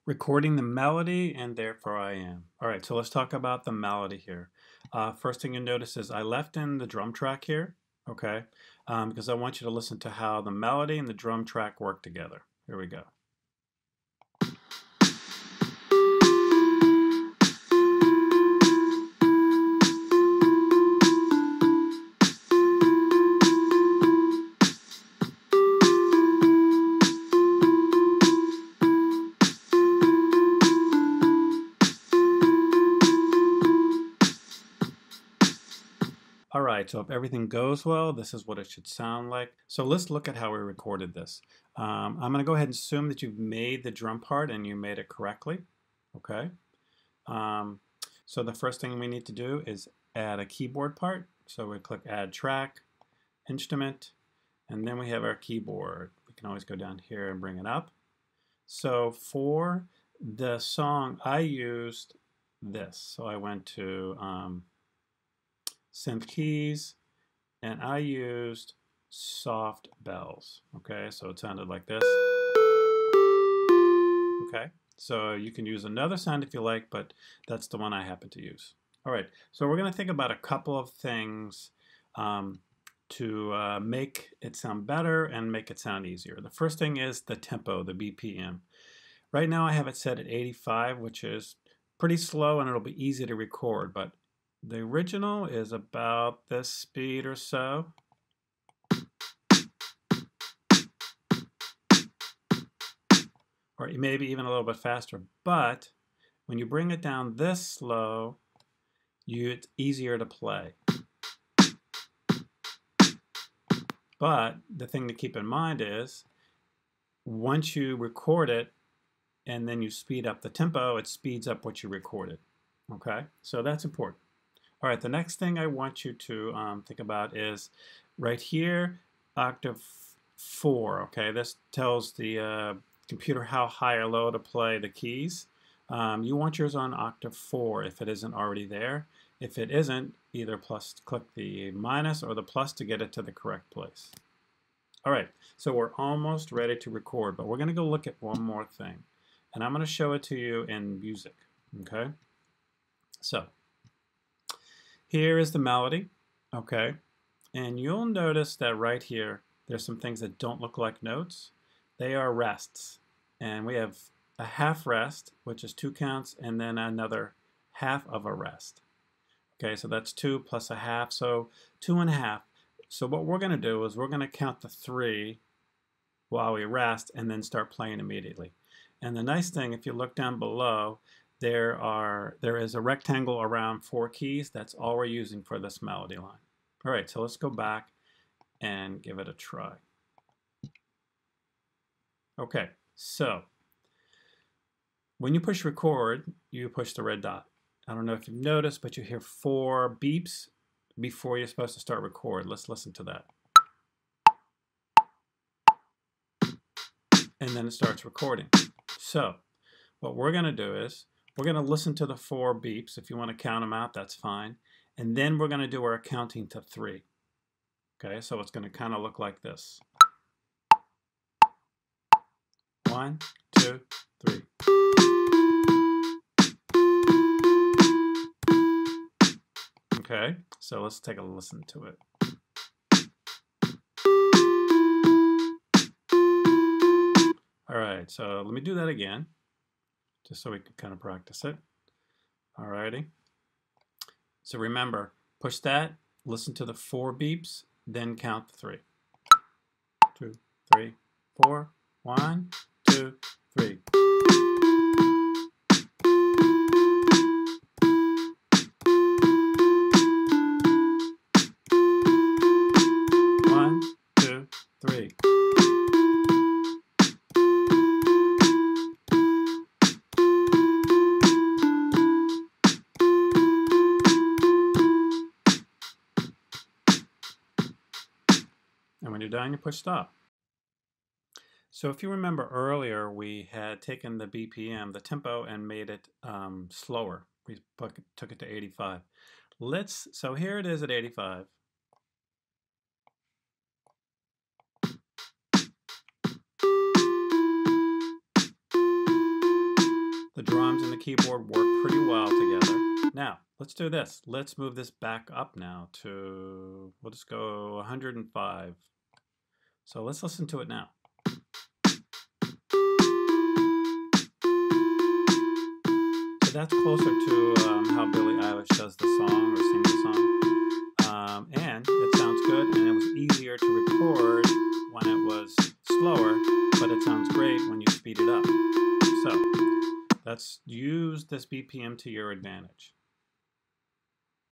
Recording the melody, and therefore I am. All right, so let's talk about the melody here. First thing you notice is I left in the drum track here, okay, because I want you to listen to how the melody and the drum track work together. Here we go. All right, so if everything goes well, this is what it should sound like. So let's look at how we recorded this. I'm going to go ahead and assume that you've made the drum part and you made it correctly. Okay. So the first thing we need to do is add a keyboard part. So we click Add Track, Instrument, and then we have our keyboard. We can always go down here and bring it up. So for the song, I used this. So I went to Synth Keys, and I used Soft Bells. Okay, so it sounded like this. Okay, so you can use another sound if you like, but that's the one I happen to use. All right, so we're going to think about a couple of things to make it sound better and make it sound easier. The first thing is the tempo, the BPM. Right now I have it set at 85, which is pretty slow and it'll be easy to record, but the original is about this speed or so. Or maybe even a little bit faster. But when you bring it down this slow, it's easier to play. But the thing to keep in mind is once you record it and then you speed up the tempo, it speeds up what you recorded. Okay, so that's important. All right, the next thing I want you to think about is right here, octave 4. Okay, this tells the computer how high or low to play the keys. You want yours on octave 4 if it isn't already there. If it isn't, either click the minus or the plus to get it to the correct place. All right, so we're almost ready to record, but we're going to go look at one more thing. And I'm going to show it to you in music. Okay, so here is the melody. Okay, and you'll notice that right here, there's some things that don't look like notes. They are rests. And we have a half rest, which is 2 counts, and then another half of a rest. Okay, so that's 2 plus a half, so 2.5. So what we're going to do is we're going to count to 3 while we rest and then start playing immediately. And the nice thing, if you look down below, there is a rectangle around 4 keys. That's all we're using for this melody line. All right, so let's go back and give it a try. Okay, so when you push record, you push the red dot. I don't know if you've noticed, but you hear 4 beeps before you're supposed to start record. Let's listen to that. And then it starts recording. So what we're going to do is we're going to listen to the 4 beeps. If you want to count them out, that's fine. And then we're going to do our counting to 3. Okay, so it's going to kind of look like this. 1, 2, 3. Okay, so let's take a listen to it. All right, so let me do that again, just so we can kind of practice it. All righty. So remember, push that, listen to the 4 beeps, then count to 3. 2, 3, 4. 1, 2, 3. And when you're done, you push stop. So if you remember earlier, we had taken the BPM, the tempo, and made it slower. We took it to 85. So here it is at 85. The drums and the keyboard work pretty well together. Now, let's do this. Let's move this back up now to, we'll just go 105. So let's listen to it now. So that's closer to how Billie Eilish does the song or sings the song. And it sounds good, and it was easier to record when it was slower, but it sounds great when you speed it up. So let's use this BPM to your advantage.